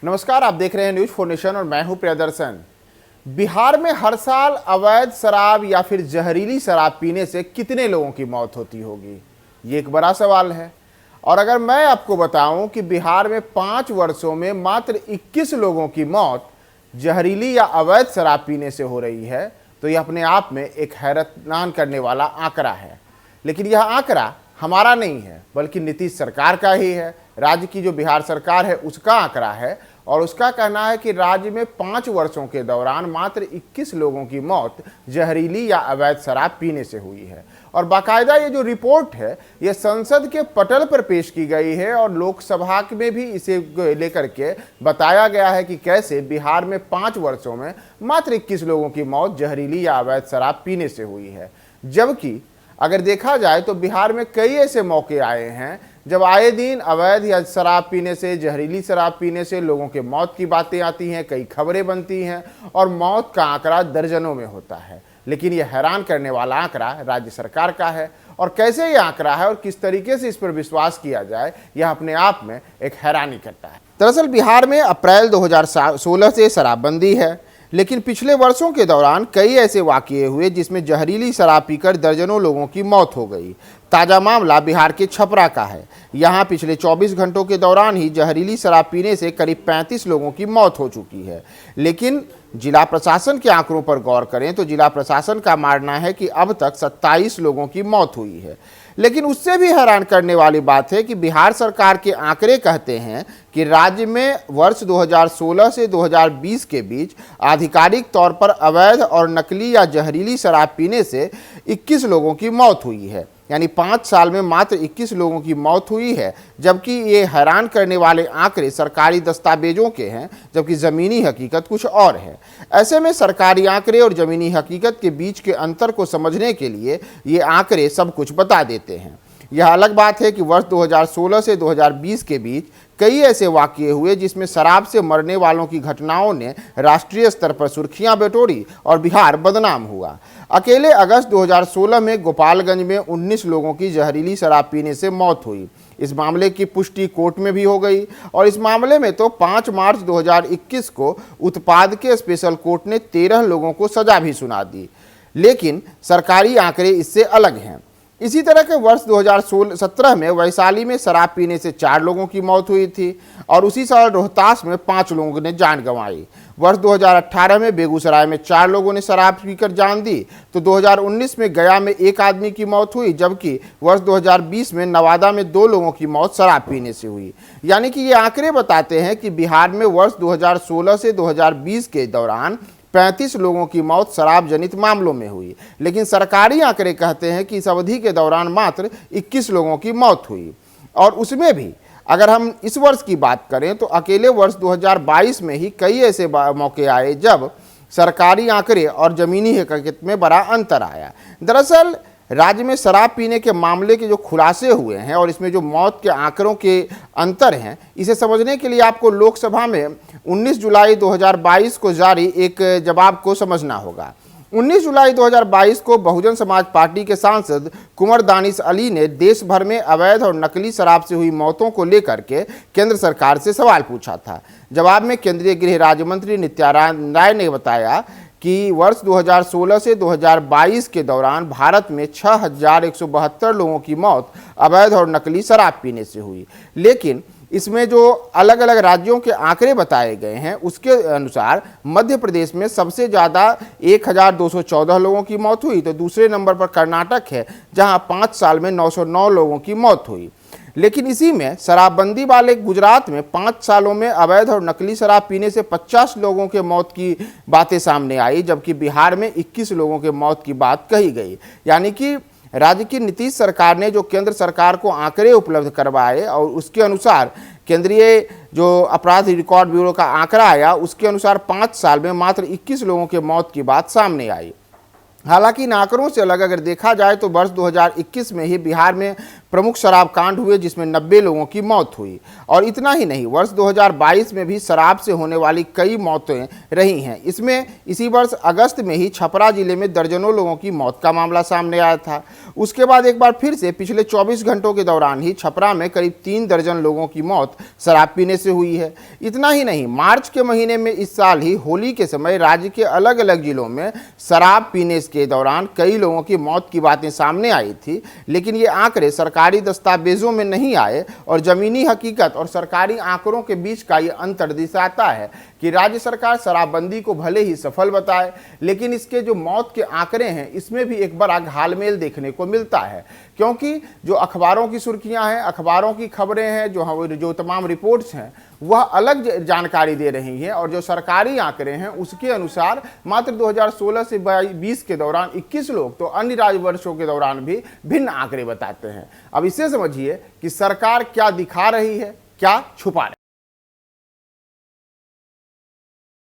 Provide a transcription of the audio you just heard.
नमस्कार, आप देख रहे हैं न्यूज फॉर नेशन और मैं हूं प्रियदर्शन। बिहार में हर साल अवैध शराब या फिर जहरीली शराब पीने से कितने लोगों की मौत होती होगी, ये एक बड़ा सवाल है। और अगर मैं आपको बताऊं कि बिहार में 5 वर्षों में मात्र 21 लोगों की मौत जहरीली या अवैध शराब पीने से हो रही है, तो यह अपने आप में एक हैरान करने वाला आंकड़ा है। लेकिन यह आंकड़ा हमारा नहीं है, बल्कि नीतीश सरकार का ही है। राज्य की जो बिहार सरकार है उसका आंकड़ा है और उसका कहना है कि राज्य में 5 वर्षों के दौरान मात्र 21 लोगों की मौत जहरीली या अवैध शराब पीने से हुई है। और बाकायदा ये जो रिपोर्ट है ये संसद के पटल पर पेश की गई है और लोकसभा में भी इसे लेकर के बताया गया है कि कैसे बिहार में 5 वर्षों में मात्र 21 लोगों की मौत जहरीली या अवैध शराब पीने से हुई है। जबकि अगर देखा जाए तो बिहार में कई ऐसे मौके आए हैं जब आए दिन अवैध या शराब पीने से, जहरीली शराब पीने से लोगों के मौत की बातें आती हैं, कई खबरें बनती हैं और मौत का आंकड़ा दर्जनों में होता है। लेकिन यह हैरान करने वाला आंकड़ा राज्य सरकार का है और कैसे यह आंकड़ा है और किस तरीके से इस पर विश्वास किया जाए, यह अपने आप में एक हैरानी करता है। दरअसल बिहार में अप्रैल 2016 से शराबबंदी है, लेकिन पिछले वर्षों के दौरान कई ऐसे वाकये हुए जिसमें जहरीली शराब पीकर दर्जनों लोगों की मौत हो गई। ताज़ा मामला बिहार के छपरा का है। यहाँ पिछले 24 घंटों के दौरान ही जहरीली शराब पीने से करीब 35 लोगों की मौत हो चुकी है। लेकिन जिला प्रशासन के आंकड़ों पर गौर करें तो जिला प्रशासन का मानना है कि अब तक 27 लोगों की मौत हुई है। लेकिन उससे भी हैरान करने वाली बात है कि बिहार सरकार के आंकड़े कहते हैं कि राज्य में वर्ष 2016 से 2020 के बीच आधिकारिक तौर पर अवैध और नकली या जहरीली शराब पीने से 21 लोगों की मौत हुई है। यानी 5 साल में मात्र 21 लोगों की मौत हुई है। जबकि ये हैरान करने वाले आंकड़े सरकारी दस्तावेजों के हैं, जबकि ज़मीनी हकीकत कुछ और है। ऐसे में सरकारी आंकड़े और ज़मीनी हकीकत के बीच के अंतर को समझने के लिए ये आंकड़े सब कुछ बता देते हैं। यह अलग बात है कि वर्ष 2016 से 2020 के बीच कई ऐसे वाकये हुए जिसमें शराब से मरने वालों की घटनाओं ने राष्ट्रीय स्तर पर सुर्खियां बटोरी और बिहार बदनाम हुआ। अकेले अगस्त 2016 में गोपालगंज में 19 लोगों की जहरीली शराब पीने से मौत हुई। इस मामले की पुष्टि कोर्ट में भी हो गई और इस मामले में तो 5 मार्च 2021 को उत्पाद के स्पेशल कोर्ट ने 13 लोगों को सजा भी सुना दी। लेकिन सरकारी आंकड़े इससे अलग हैं। इसी तरह के वर्ष 2017 में वैशाली में शराब पीने से 4 लोगों की मौत हुई थी और उसी साल रोहतास में 5 लोगों ने जान गंवाई। वर्ष 2018 में बेगूसराय में 4 लोगों ने शराब पीकर जान दी, तो 2019 में गया में 1 आदमी की मौत हुई, जबकि वर्ष 2020 में नवादा में 2 लोगों की मौत शराब पीने से हुई। यानी कि ये आंकड़े बताते हैं कि बिहार में वर्ष 2016 से 2020 के दौरान 35 लोगों की मौत शराब जनित मामलों में हुई। लेकिन सरकारी आंकड़े कहते हैं कि इस अवधि के दौरान मात्र 21 लोगों की मौत हुई। और उसमें भी अगर हम इस वर्ष की बात करें तो अकेले वर्ष 2022 में ही कई ऐसे मौके आए जब सरकारी आंकड़े और ज़मीनी हकीकत में बड़ा अंतर आया। दरअसल राज्य में शराब पीने के मामले के जो खुलासे हुए हैं और इसमें जो मौत के आंकड़ों के अंतर हैं, इसे समझने के लिए आपको लोकसभा में 19 जुलाई 2022 को जारी एक जवाब को समझना होगा। 19 जुलाई 2022 को बहुजन समाज पार्टी के सांसद कुंवर दानिश अली ने देश भर में अवैध और नकली शराब से हुई मौतों को लेकर के केंद्र सरकार से सवाल पूछा था। जवाब में केंद्रीय गृह राज्य मंत्री नित्यानंद राय ने बताया कि वर्ष 2016 से 2022 के दौरान भारत में 6172 लोगों की मौत अवैध और नकली शराब पीने से हुई। लेकिन इसमें जो अलग अलग राज्यों के आंकड़े बताए गए हैं उसके अनुसार मध्य प्रदेश में सबसे ज़्यादा 1214 लोगों की मौत हुई, तो दूसरे नंबर पर कर्नाटक है जहां 5 साल में 909 लोगों की मौत हुई। लेकिन इसी में शराबबंदी वाले गुजरात में 5 सालों में अवैध और नकली शराब पीने से 50 लोगों के मौत की बातें सामने आई, जबकि बिहार में 21 लोगों के मौत की बात कही गई। यानी कि राज्य की नीतीश सरकार ने जो केंद्र सरकार को आंकड़े उपलब्ध करवाए और उसके अनुसार केंद्रीय जो अपराध रिकॉर्ड ब्यूरो का आंकड़ा आया उसके अनुसार 5 साल में मात्र 21 लोगों के मौत की बात सामने आई। हालांकि इन आंकड़ों से अलग अगर देखा जाए तो वर्ष 2021 में ही बिहार में प्रमुख शराब कांड हुए जिसमें 90 लोगों की मौत हुई। और इतना ही नहीं, वर्ष 2022 में भी शराब से होने वाली कई मौतें रही हैं। इसमें इसी वर्ष अगस्त में ही छपरा जिले में दर्जनों लोगों की मौत का मामला सामने आया था। उसके बाद एक बार फिर से पिछले 24 घंटों के दौरान ही छपरा में करीब 3 दर्जन लोगों की मौत शराब पीने से हुई है। इतना ही नहीं, मार्च के महीने में इस साल ही होली के समय राज्य के अलग अलग जिलों में शराब पीने के दौरान कई लोगों की मौत की बातें सामने आई थी, लेकिन ये आंकड़े सरकारी दस्तावेजों में नहीं आए और जमीनी हकीकत और सरकारी आंकड़ों के बीच का ये अंतर दर्शाता है कि राज्य सरकार शराबबंदी को भले ही सफल बताए, लेकिन इसके जो मौत के आंकड़े हैं इसमें भी एक बड़ा घालमेल देखने को मिलता है। क्योंकि जो अखबारों की सुर्खियां हैं, अखबारों की खबरें हैं, जो तमाम रिपोर्ट्स हैं, वह अलग जानकारी दे रही हैं और जो सरकारी आंकड़े हैं उसके अनुसार मात्र 2016 से 20 के दौरान 21 लोग तो अन्य राजवर्षों के दौरान भी भिन्न आंकड़े बताते हैं। अब इसे समझिए कि सरकार क्या दिखा रही है, क्या छुपा रही है।